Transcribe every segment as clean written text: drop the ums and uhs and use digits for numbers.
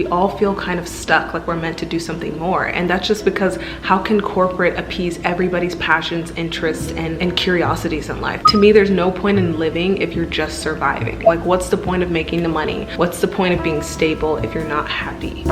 We all feel kind of stuck, like we're meant to do something more. And that's just because how can corporate appease everybody's passions, interests, and curiosities in life? To me, there's no point in living if you're just surviving. Like, what's the point of making the money? What's the point of being stable if you're not happy?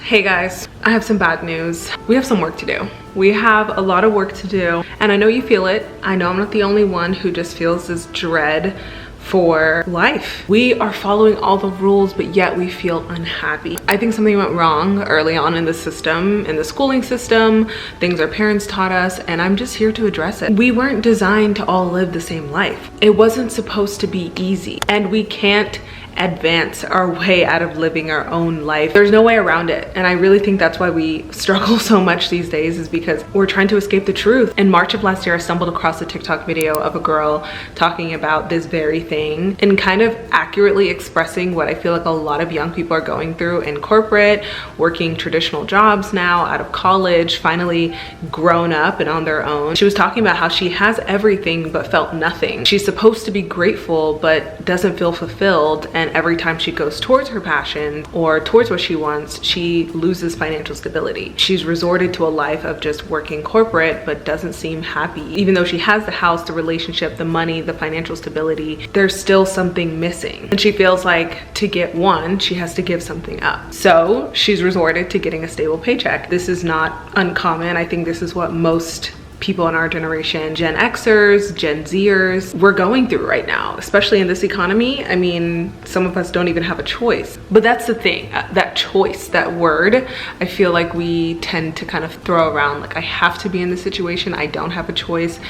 Hey guys, I have some bad news. We have some work to do. We have a lot of work to do, and I know you feel it. I know I'm not the only one who just feels this dread for life. We are following all the rules, but yet we feel unhappy. I think something went wrong early on in the system, in the schooling system, things our parents taught us, and I'm just here to address it. We weren't designed to all live the same life. It wasn't supposed to be easy, and we can't advance our way out of living our own life. There's no way around it, and I really think that's why we struggle so much these days, is because we're trying to escape the truth. In March of last year, I stumbled across a TikTok video of a girl talking about this very thing and kind of accurately expressing what I feel like a lot of young people are going through in corporate, working traditional jobs now, out of college, finally grown up and on their own. She was talking about how she has everything but felt nothing. She's supposed to be grateful but doesn't feel fulfilled, and every time she goes towards her passion or towards what she wants, she loses financial stability. She's resorted to a life of just working corporate but doesn't seem happy. Even though she has the house, the relationship, the money, the financial stability, there's still something missing. And she feels like to get one, she has to give something up. So she's resorted to getting a stable paycheck. This is not uncommon. I think this is what most people in our generation, Gen Xers, Gen Zers, we're going through right now, especially in this economy. I mean, some of us don't even have a choice. But that's the thing, that choice, that word, I feel like we tend to kind of throw around like, I have to be in this situation, I don't have a choice.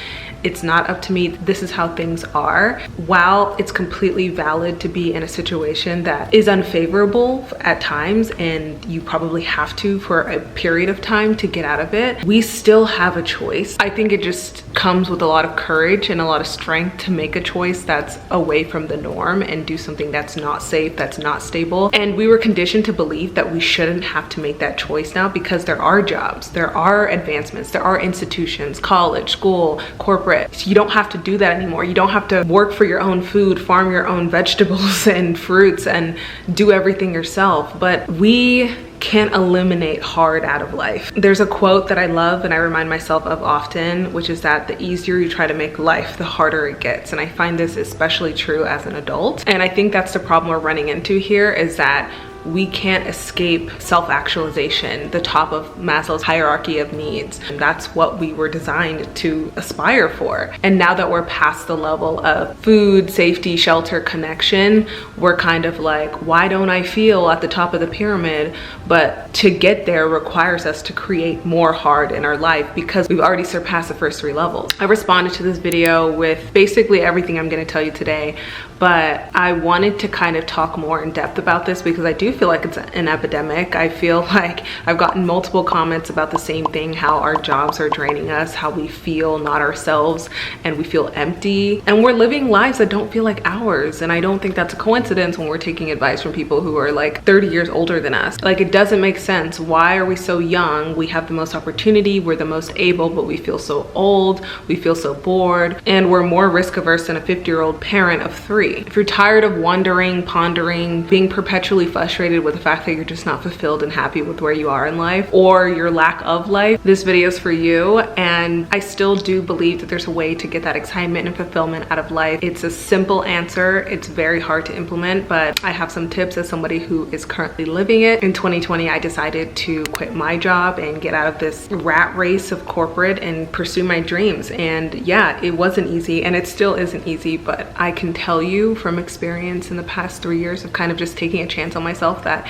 It's not up to me. This is how things are. While it's completely valid to be in a situation that is unfavorable at times, and you probably have to for a period of time to get out of it, we still have a choice. I think it just comes with a lot of courage and a lot of strength to make a choice that's away from the norm and do something that's not safe, that's not stable. And we were conditioned to believe that we shouldn't have to make that choice now because there are jobs, there are advancements, there are institutions, college, school, corporate. You don't have to do that anymore. You don't have to work for your own food, farm your own vegetables and fruits, and do everything yourself. But we can't eliminate hard out of life. There's a quote that I love and I remind myself of often, which is that the easier you try to make life, the harder it gets. And I find this especially true as an adult. And I think that's the problem we're running into here, is that we can't escape self-actualization, the top of Maslow's hierarchy of needs. And that's what we were designed to aspire for. And now that we're past the level of food, safety, shelter, connection, we're kind of like, why don't I feel at the top of the pyramid? But to get there requires us to create more hard in our life because we've already surpassed the first 3 levels. I responded to this video with basically everything I'm gonna tell you today, but I wanted to kind of talk more in depth about this because I do feel like it's an epidemic. I feel like I've gotten multiple comments about the same thing, how our jobs are draining us, how we feel not ourselves, and we feel empty. And we're living lives that don't feel like ours. And I don't think that's a coincidence when we're taking advice from people who are like 30 years older than us. Like, it doesn't make sense. Why are we so young? We have the most opportunity, we're the most able, but we feel so old, we feel so bored, and we're more risk averse than a 50-year-old parent of 3. If you're tired of wondering, pondering, being perpetually frustrated with the fact that you're just not fulfilled and happy with where you are in life or your lack of life, this video is for you. And I still do believe that there's a way to get that excitement and fulfillment out of life. It's a simple answer. It's very hard to implement, but I have some tips as somebody who is currently living it. In 2020, I decided to quit my job and get out of this rat race of corporate and pursue my dreams. And yeah, it wasn't easy, and it still isn't easy, but I can tell you from experience in the past 3 years of kind of just taking a chance on myself that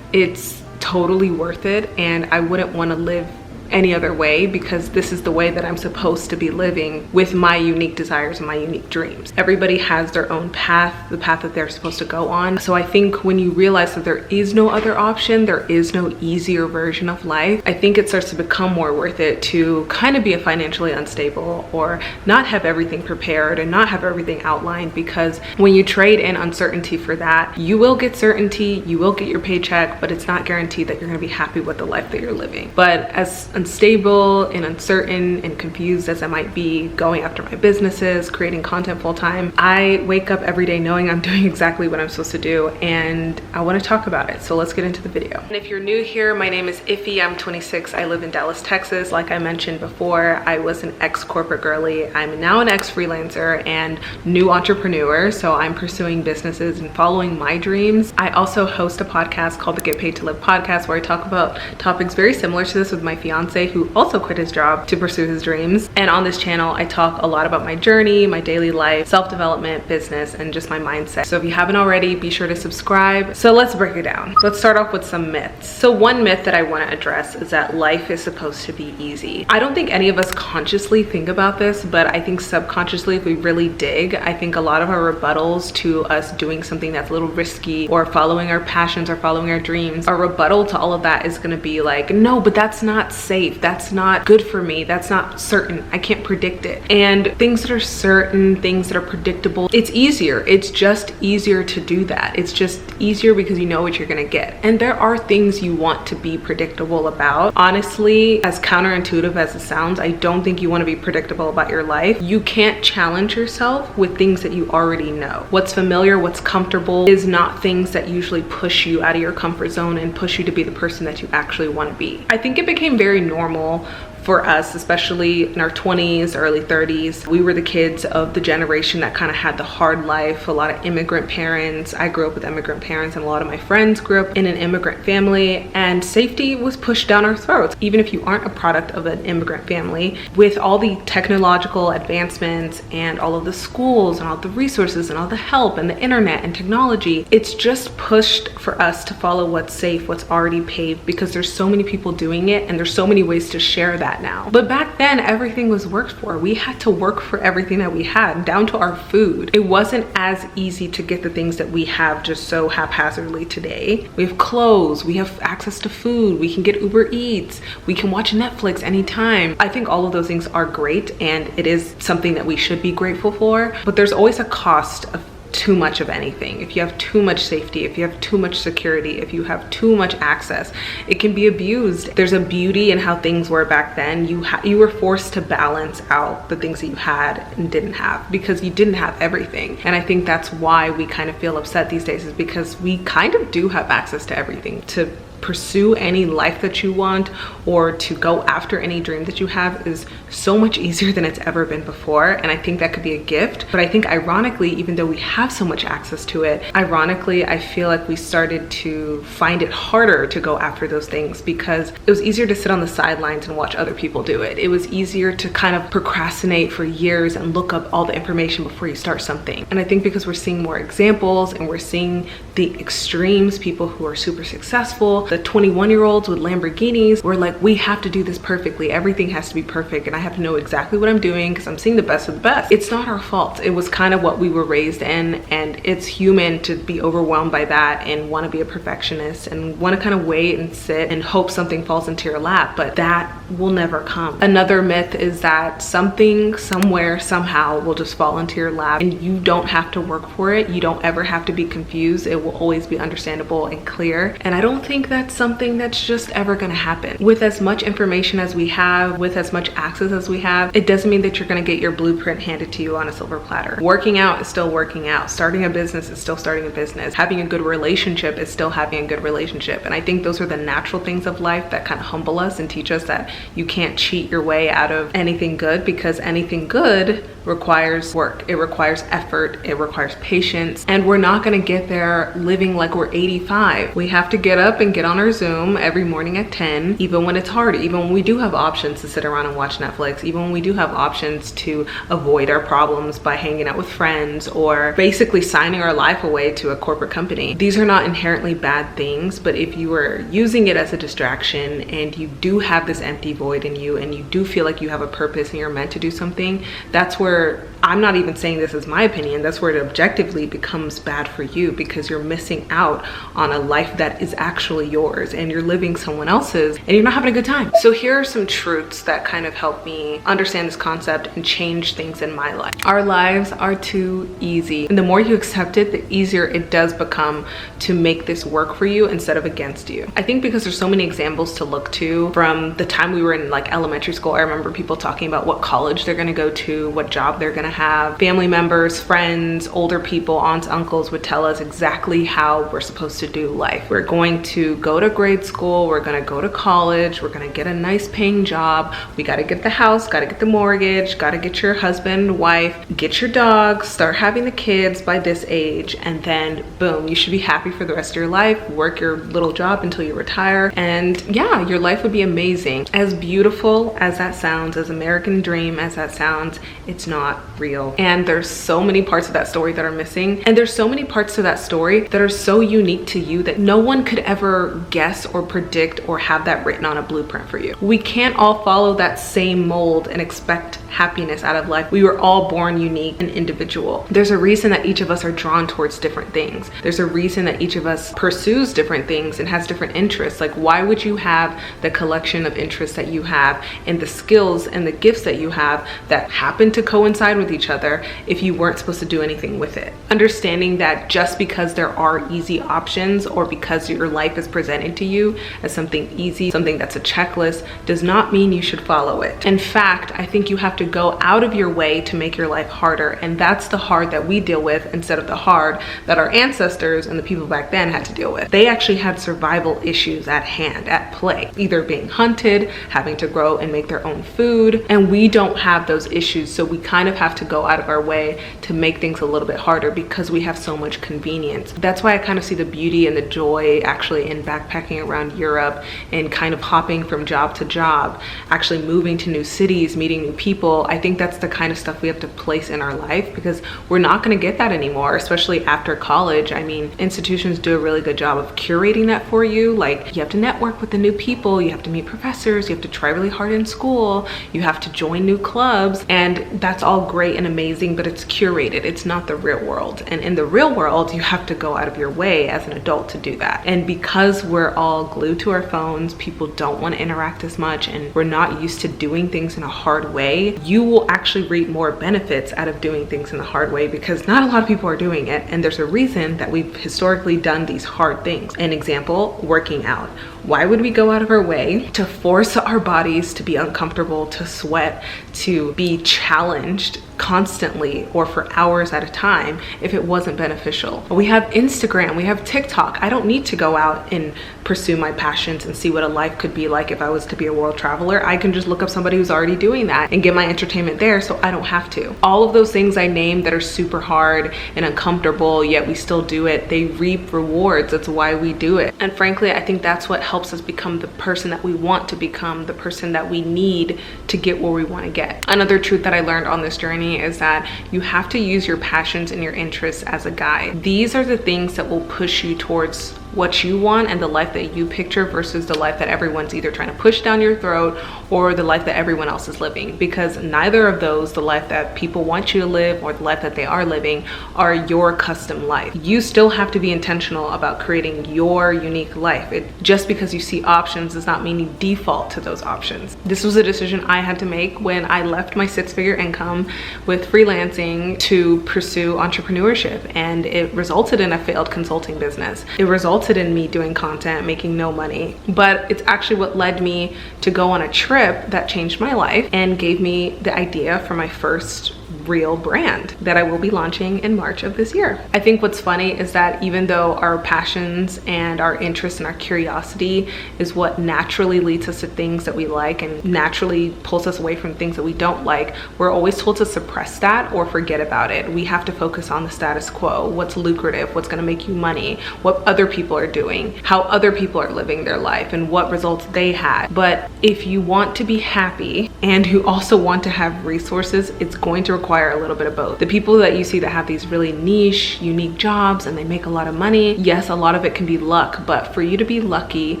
it's totally worth it, and I wouldn't want to live any other way because this is the way that I'm supposed to be living with my unique desires and my unique dreams. Everybody has their own path, the path that they're supposed to go on. So I think when you realize that there is no other option, there is no easier version of life, I think it starts to become more worth it to kind of be a financially unstable or not have everything prepared and not have everything outlined, because when you trade in uncertainty for that, you will get certainty, you will get your paycheck, but it's not guaranteed that you're going to be happy with the life that you're living. But as unstable and uncertain and confused as I might be going after my businesses, creating content full time, I wake up every day knowing I'm doing exactly what I'm supposed to do, and I want to talk about it. So let's get into the video. And if you're new here, my name is Ify. I'm 26. I live in Dallas, Texas. Like I mentioned before, I was an ex-corporate girly. I'm now an ex-freelancer and new entrepreneur. So I'm pursuing businesses and following my dreams. I also host a podcast called the Get Paid to Live podcast, where I talk about topics very similar to this with my fiance, who also quit his job to pursue his dreams. And on this channel, I talk a lot about my journey, my daily life, self-development, business, and just my mindset. So if you haven't already, be sure to subscribe. So let's break it down. Let's start off with some myths. So one myth that I want to address is that life is supposed to be easy. I don't think any of us consciously think about this, but I think subconsciously, if we really dig, I think a lot of our rebuttals to us doing something that's a little risky or following our passions or following our dreams, our rebuttal to all of that is going to be like, no, but that's not safe. That's not good for me. That's not certain. I can't predict it. And things that are certain, things that are predictable, it's easier. It's just easier to do that. It's just easier because you know what you're going to get. And there are things you want to be predictable about. Honestly, as counterintuitive as it sounds, I don't think you want to be predictable about your life. You can't challenge yourself with things that you already know. What's familiar, what's comfortable is not things that usually push you out of your comfort zone and push you to be the person that you actually want to be. I think it became very normal for us, especially in our 20s, early 30s. We were the kids of the generation that kind of had the hard life, a lot of immigrant parents. I grew up with immigrant parents, and a lot of my friends grew up in an immigrant family, and safety was pushed down our throats. Even if you aren't a product of an immigrant family, with all the technological advancements and all of the schools and all the resources and all the help and the internet and technology, it's just pushed for us to follow what's safe, what's already paved, because there's so many people doing it and there's so many ways to share that now. But back then, everything was worked for. We had to work for everything that we had, down to our food. It wasn't as easy to get the things that we have just so haphazardly today. We have clothes, we have access to food, we can get Uber Eats, we can watch Netflix anytime. I think all of those things are great, and it is something that we should be grateful for, but there's always a cost of too much of anything. If you have too much safety, if you have too much security, if you have too much access, it can be abused. There's a beauty in how things were back then. You were forced to balance out the things that you had and didn't have, because you didn't have everything. And I think that's why we kind of feel upset these days, is because we kind of do have access to everything. To pursue any life that you want or to go after any dream that you have is so much easier than it's ever been before. And I think that could be a gift. But I think ironically, even though we have so much access to it, ironically, I feel like we started to find it harder to go after those things, because it was easier to sit on the sidelines and watch other people do it. It was easier to kind of procrastinate for years and look up all the information before you start something. And I think because we're seeing more examples and we're seeing the extremes, people who are super successful, the 21-year-olds with Lamborghinis, we're like, we have to do this perfectly. Everything has to be perfect, and I have to know exactly what I'm doing because I'm seeing the best of the best. It's not our fault. It was kind of what we were raised in, and it's human to be overwhelmed by that and want to be a perfectionist and want to kind of wait and sit and hope something falls into your lap, but that will never come. Another myth is that something, somewhere, somehow will just fall into your lap and you don't have to work for it. You don't ever have to be confused. It will always be understandable and clear. And I don't think that's something that's just ever going to happen. With as much information as we have, with as much access as we have, it doesn't mean that you're going to get your blueprint handed to you on a silver platter. Working out is still working out. Starting a business is still starting a business. Having a good relationship is still having a good relationship. And I think those are the natural things of life that kind of humble us and teach us that you can't cheat your way out of anything good, because anything good requires work. It requires effort. It requires patience. And we're not going to get there living like we're 85. We have to get up and get on our Zoom every morning at 10, even when it's hard, even when we do have options to sit around and watch Netflix, even when we do have options to avoid our problems by hanging out with friends or basically signing our life away to a corporate company. These are not inherently bad things, but if you are using it as a distraction and you do have this empty void in you and you do feel like you have a purpose and you're meant to do something, that's where I'm not even saying this is my opinion, that's where it objectively becomes bad for you, because you're missing out on a life that is actually yours and you're living someone else's and you're not having a good time. So here are some truths that kind of help me understand this concept and change things in my life. Our lives are too easy, and the more you accept it, the easier it does become to make this work for you instead of against you. I think because there's so many examples to look to from the time we were in like elementary school. I remember people talking about what college they're going to go to, what job they're going to have. Family members, friends, older people, aunts, uncles would tell us exactly how we're supposed to do life. We're going to go to grade school, we're going to go to college, we're going to get a nice paying job, we got to get the house, got to get the mortgage, got to get your husband, wife, get your dog, start having the kids by this age, and then boom, you should be happy for the rest of your life, work your little job until you retire, and yeah, your life would be amazing. As beautiful as that sounds, as American dream as that sounds, it's not real. And there's so many parts of that story that are missing, and there's so many parts to that story that are so unique to you that no one could ever guess or predict or have that written on a blueprint for you. We can't all follow that same mold and expect happiness out of life. We were all born unique and individual. There's a reason that each of us are drawn towards different things. There's a reason that each of us pursues different things and has different interests. Like, why would you have the collection of interests that you have and the skills and the gifts that you have that happen to coincide with each other if you weren't supposed to do anything with it? Understanding that just because there are easy options, or because your life is presented to you as something easy, something that's a checklist, does not mean you should follow it. In fact, I think you have to go out of your way to make your life harder, and that's the hard that we deal with instead of the hard that our ancestors and the people back then had to deal with. They actually had survival issues at hand, at play, either being hunted, having to grow and make their own food, and we don't have those issues, so we kind of have to go out of our way to make things a little bit harder because we have so much convenience. That's why I kind of see the beauty and the joy actually in backpacking around Europe and kind of hopping from job to job, actually moving to new cities, meeting new people. I think that's the kind of stuff we have to place in our life, because we're not going to get that anymore, especially after college. I mean, institutions do a really good job of curating that for you. Like, you have to network with the new people, you have to meet professors, you have to try really hard in school, you have to join new clubs, and that's all great and amazing, but it's curated. It's not the real world. And in the real world, you have to go out of your way as an adult to do that. And because we're all glued to our phones, people don't want to interact as much, and we're not used to doing things in a hard way, you will actually reap more benefits out of doing things in the hard way, because not a lot of people are doing it, and there's a reason that we've historically done these hard things. An example, working out. Why would we go out of our way to force our bodies to be uncomfortable, to sweat, to be challenged constantly or for hours at a time if it wasn't beneficial? We have Instagram, we have TikTok. I don't need to go out and pursue my passions and see what a life could be like if I was to be a world traveler. I can just look up somebody who's already doing that and get my entertainment there, so I don't have to. All of those things I named that are super hard and uncomfortable, yet we still do it, they reap rewards. That's why we do it. And frankly, I think that's what helps us become the person that we want to become, the person that we need to get where we want to get. Another truth that I learned on this journey is that you have to use your passions and your interests as a guide. These are the things that will push you towards what you want and the life that you picture versus the life that everyone's either trying to push down your throat or the life that everyone else is living, because neither of those, the life that people want you to live or the life that they are living, are your custom life. You still have to be intentional about creating your unique life. Just because you see options does not mean you default to those options. This was a decision I had to make when I left my 6-figure income with freelancing to pursue entrepreneurship, and it resulted in a failed consulting business. It resulted in me doing content, making no money, but it's actually what led me to go on a trip that changed my life and gave me the idea for my first real brand that I will be launching in March of this year. I think what's funny is that even though our passions and our interest and our curiosity is what naturally leads us to things that we like and naturally pulls us away from things that we don't like, we're always told to suppress that or forget about it. We have to focus on the status quo, what's lucrative, what's going to make you money, what other people are doing, how other people are living their life, and what results they had. But if you want to be happy and you also want to have resources, it's going to require require a little bit of both. The people that you see that have these really niche, unique jobs and they make a lot of money, yes, a lot of it can be luck, but for you to be lucky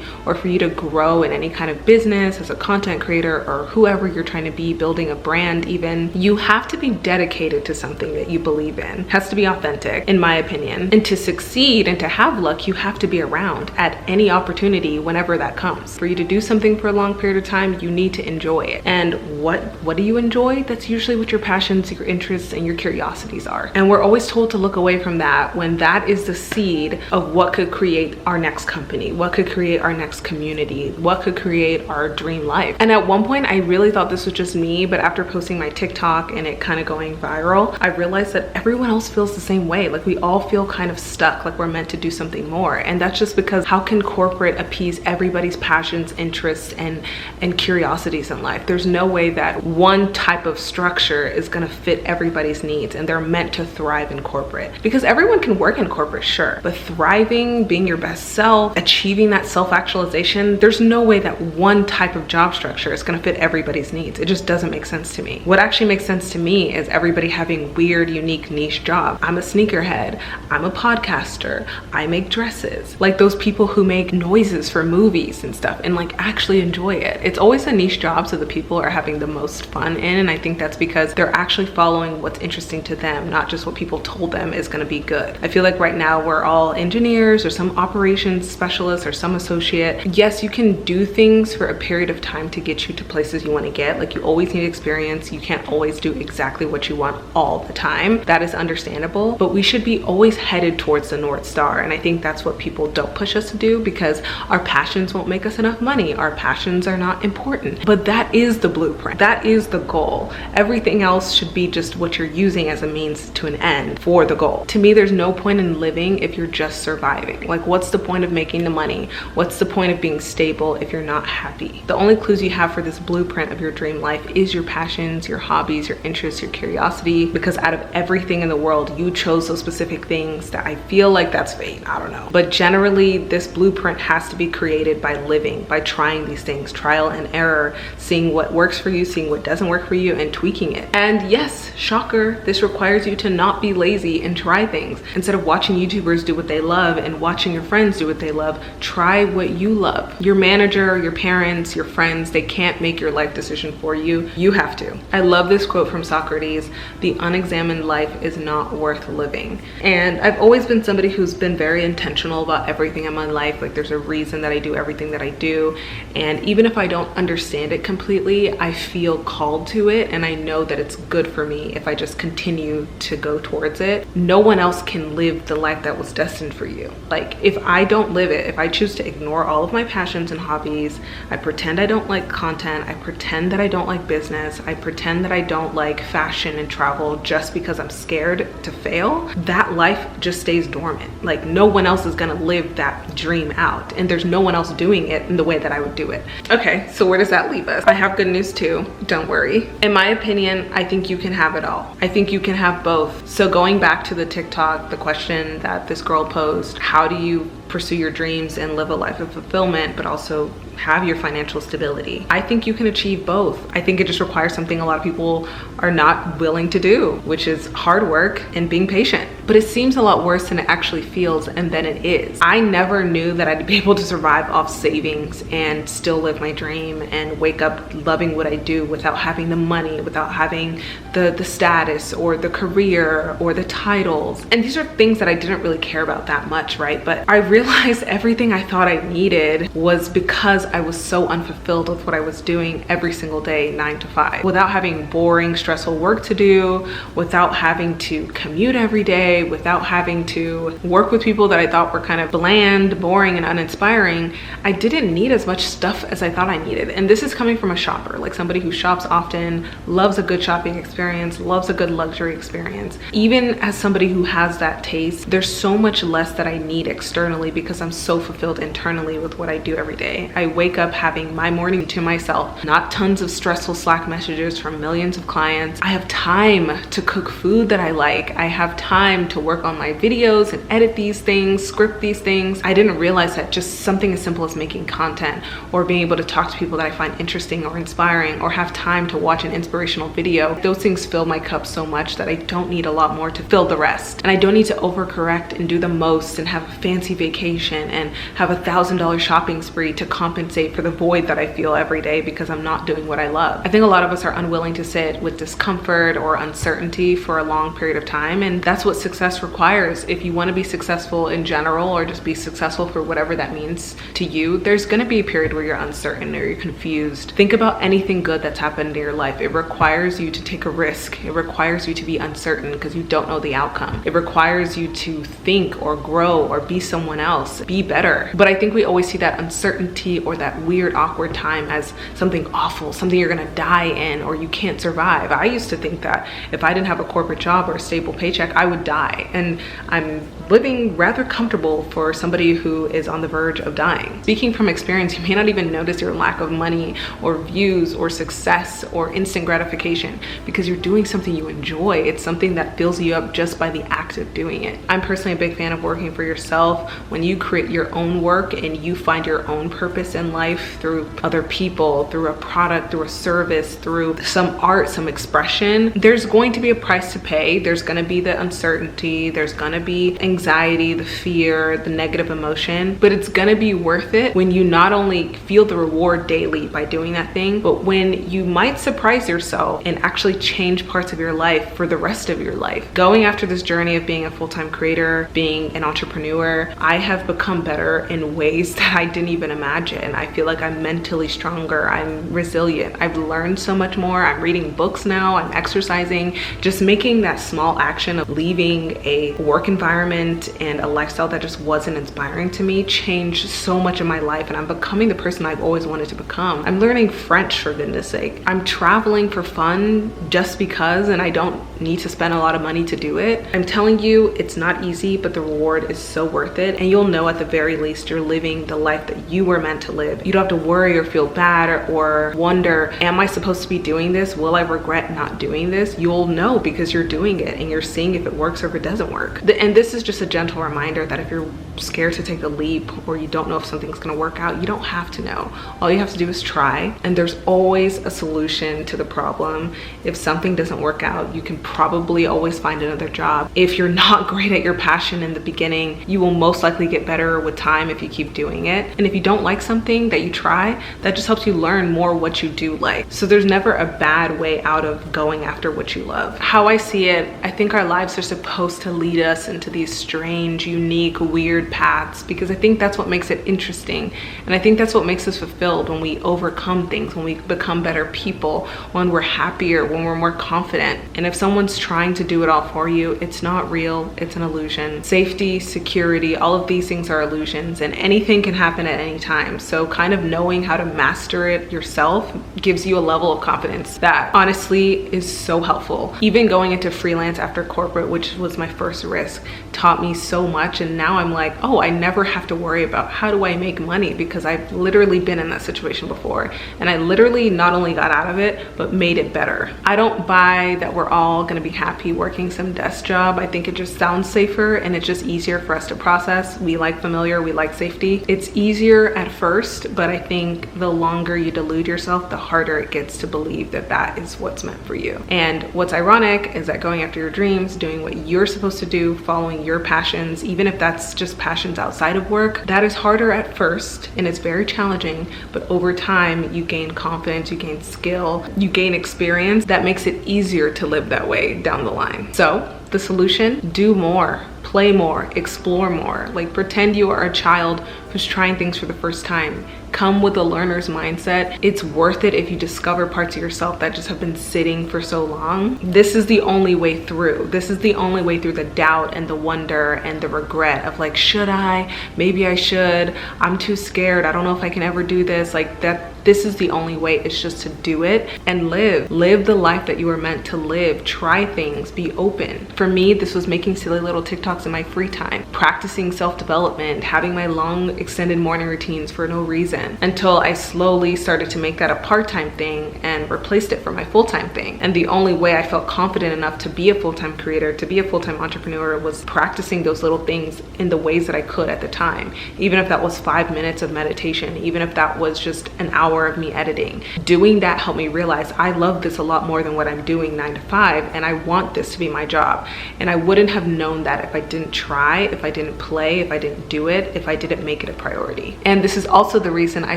or for you to grow in any kind of business as a content creator or whoever you're trying to be, building a brand even, you have to be dedicated to something that you believe in. It has to be authentic, in my opinion. And to succeed and to have luck, you have to be around at any opportunity whenever that comes. For you to do something for a long period of time, you need to enjoy it. And what do you enjoy? That's usually what your passions, your interests, and your curiosities are. And we're always told to look away from that when that is the seed of what could create our next company, what could create our next community, what could create our dream life. And at one point, I really thought this was just me, but after posting my TikTok and it kind of going viral, I realized that everyone else feels the same way. Like we all feel kind of stuck, like we're meant to do something more. And that's just because how can corporate appease everybody's passions, interests, and curiosities in life? There's no way that one type of structure is gonna fit everybody's needs and they're meant to thrive in corporate. Because everyone can work in corporate, sure, but thriving, being your best self, achieving that self-actualization, there's no way that one type of job structure is gonna fit everybody's needs. It just doesn't make sense to me. What actually makes sense to me is everybody having weird, unique, niche jobs. I'm a sneakerhead, I'm a podcaster, I make dresses. Like those people who make noises for movies and stuff and like actually enjoy it. It's always a niche job, so the people are having the most fun in, and I think that's because they're actually following what's interesting to them, not just what people told them is gonna be good. I feel like right now we're all engineers or some operations specialists or some associate. Yes, you can do things for a period of time to get you to places you wanna get. Like you always need experience. You can't always do exactly what you want all the time. That is understandable, but we should be always headed towards the North Star. And I think that's what people don't push us to do because our passions won't make us enough money. Our passions are not important, but that is the blueprint. That is the goal. Everything else should be just what you're using as a means to an end for the goal. To me, there's no point in living if you're just surviving. Like what's the point of making the money? What's the point of being stable if you're not happy? The only clues you have for this blueprint of your dream life is your passions, your hobbies, your interests, your curiosity, because out of everything in the world, you chose those specific things that I feel like that's fate. I don't know. But generally, this blueprint has to be created by living, by trying these things, trial and error, seeing what works for you, seeing what doesn't work for you, and tweaking it. And yes, shocker, this requires you to not be lazy and try things. Instead of watching YouTubers do what they love and watching your friends do what they love, try what you love. Your manager, your parents, your friends, they can't make your life decision for you. You have to. I love this quote from Socrates: "The unexamined life is not worth living." And I've always been somebody who's been very intentional about everything in my life. Like there's a reason that I do everything that I do. And even if I don't understand it completely, I feel called to it. And I know that it's good for me if I just continue to go towards it. No one else can live the life that was destined for you. Like if I don't live it, if I choose to ignore all of my passions and hobbies, I pretend I don't like content, I pretend that I don't like business, I pretend that I don't like fashion and travel just because I'm scared to fail, that life just stays dormant. Like no one else is gonna live that dream out, and there's no one else doing it in the way that I would do it. Okay, so where does that leave us? I have good news too, don't worry. In my opinion, I think you can have it all. I think you can have both. So going back to the TikTok, the question that this girl posed, how do you pursue your dreams and live a life of fulfillment, but also have your financial stability? I think you can achieve both. I think it just requires something a lot of people are not willing to do, which is hard work and being patient. But it seems a lot worse than it actually feels, and then it is. I never knew that I'd be able to survive off savings and still live my dream and wake up loving what I do without having the money, without having the status or the career or the titles. And these are things that I didn't really care about that much, right? But I realized everything I thought I needed was because I was so unfulfilled with what I was doing every single day, 9 to 5, without having boring, stressful work to do, without having to commute every day, without having to work with people that I thought were kind of bland, boring, and uninspiring. I didn't need as much stuff as I thought I needed. And this is coming from a shopper, like somebody who shops often, loves a good shopping experience, loves a good luxury experience. Even as somebody who has that taste, there's so much less that I need externally because I'm so fulfilled internally with what I do every day. I wake up having my morning to myself, not tons of stressful Slack messages from millions of clients. I have time to cook food that I like. I have time time to work on my videos and edit these things, script these things. I didn't realize that just something as simple as making content or being able to talk to people that I find interesting or inspiring or have time to watch an inspirational video, those things fill my cup so much that I don't need a lot more to fill the rest. And I don't need to overcorrect and do the most and have a fancy vacation and have $1,000 shopping spree to compensate for the void that I feel every day because I'm not doing what I love. I think a lot of us are unwilling to sit with discomfort or uncertainty for a long period of time, and that's what success requires. If you want to be successful in general or just be successful for whatever that means to you, there's going to be a period where you're uncertain or you're confused. Think about anything good that's happened in your life. It requires you to take a risk. It requires you to be uncertain because you don't know the outcome. It requires you to think or grow or be someone else, be better. But I think we always see that uncertainty or that weird, awkward time as something awful, something you're gonna die in or you can't survive. I used to think that if I didn't have a corporate job or a stable paycheck, I would die. And I'm living rather comfortable for somebody who is on the verge of dying. Speaking from experience, you may not even notice your lack of money or views or success or instant gratification because you're doing something you enjoy. It's something that fills you up just by the act of doing it. I'm personally a big fan of working for yourself. When you create your own work and you find your own purpose in life through other people, through a product, through a service, through some art, some expression, there's going to be a price to pay. There's going to be the uncertainty, there's going to be anxiety, the fear, the negative emotion, but it's going to be worth it when you not only feel the reward daily by doing that thing, but when you might surprise yourself and actually change parts of your life for the rest of your life. Going after this journey of being a full-time creator, being an entrepreneur, I have become better in ways that I didn't even imagine. I feel like I'm mentally stronger, I'm resilient, I've learned so much more, I'm reading books now, I'm exercising. Just making that small action of leaving a work environment and a lifestyle that just wasn't inspiring to me changed so much of my life, and I'm becoming the person I've always wanted to become. I'm learning French, for goodness sake. I'm traveling for fun just because, and I don't need to spend a lot of money to do it. I'm telling you, it's not easy, but the reward is so worth it, and you'll know at the very least you're living the life that you were meant to live. You don't have to worry or feel bad or wonder, am I supposed to be doing this? Will I regret not doing this? You'll know because you're doing it and you're seeing if it works or if it doesn't work. And this is just a gentle reminder that if you're scared to take a leap or you don't know if something's gonna work out, you don't have to know. All you have to do is try, and there's always a solution to the problem. If something doesn't work out, you can probably always find another job. If you're not great at your passion in the beginning, you will most likely get better with time if you keep doing it. And if you don't like something that you try, that just helps you learn more what you do like. So there's never a bad way out of going after what you love. How I see it, I think our lives are supposed to lead us into these strange, unique, weird paths because I think that's what makes it interesting. And I think that's what makes us fulfilled when we overcome things, when we become better people, when we're happier, when we're more confident. And if someone's trying to do it all for you, it's not real, it's an illusion. Safety, security, all of these things are illusions, and anything can happen at any time. So kind of knowing how to master it yourself gives you a level of confidence that honestly is so helpful. Even going into freelance after corporate, which was my first risk, taught me so much. And now I'm like, oh, I never have to worry about how do I make money because I've literally been in that situation before. And I literally not only got out of it, but made it better. I don't buy that we're all gonna be happy working some desk job. I think it just sounds safer and it's just easier for us to process. We like familiar, we like safety. It's easier at first, but I think the longer you delude yourself, the harder it gets to believe that that is what's meant for you. And what's ironic is that going after your dreams, doing what you're supposed to do, following your passions, even if that's just passions outside of work, that is harder at first and it's very challenging, but over time you gain confidence, you gain skill, you gain experience that makes it easier to live that way down the line. So the solution, do more, play more, explore more. Like pretend you are a child who's trying things for the first time. Come with a learner's mindset. It's worth it if you discover parts of yourself that just have been sitting for so long. This is the only way through. This is the only way through the doubt and the wonder and the regret of like, should I? Maybe I should. I'm too scared. I don't know if I can ever do this. Like that. This is the only way. It's just to do it and live the life that you were meant to live. Try things, be open. For me, this was making silly little TikToks in my free time, practicing self-development, having my long extended morning routines for no reason until I slowly started to make that a part-time thing and replaced it for my full-time thing. And the only way I felt confident enough to be a full-time creator, to be a full-time entrepreneur, was practicing those little things in the ways that I could at the time. Even if that was 5 minutes of meditation, even if that was just an hour of me editing. Doing that helped me realize I love this a lot more than what I'm doing 9 to 5, and I want this to be my job. And I wouldn't have known that if I didn't try, if I didn't play, if I didn't do it, if I didn't make it a priority. And this is also the reason I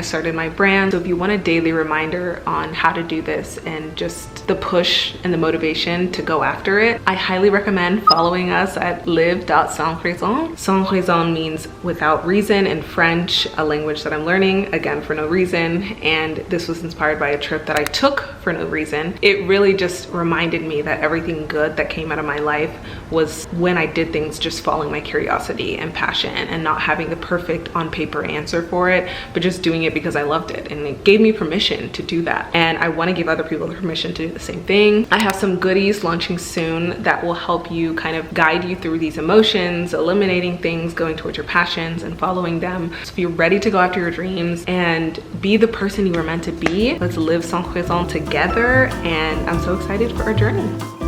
started my brand. So if you want a daily reminder on how to do this and just the push and the motivation to go after it, I highly recommend following us at live.sans-raison. Sans raison means without reason in French, a language that I'm learning, again, for no reason. And this was inspired by a trip that I took for no reason. It really just reminded me that everything good that came out of my life was when I did things just following my curiosity and passion and not having the perfect on paper answer for it, but just doing it because I loved it. And it gave me permission to do that. And I want to give other people the permission to do the same thing. I have some goodies launching soon that will help you kind of guide you through these emotions, eliminating things, going towards your passions and following them. So if you're ready to go after your dreams and be the person you were meant to be, let's live sans raison together. And I'm so excited for our journey.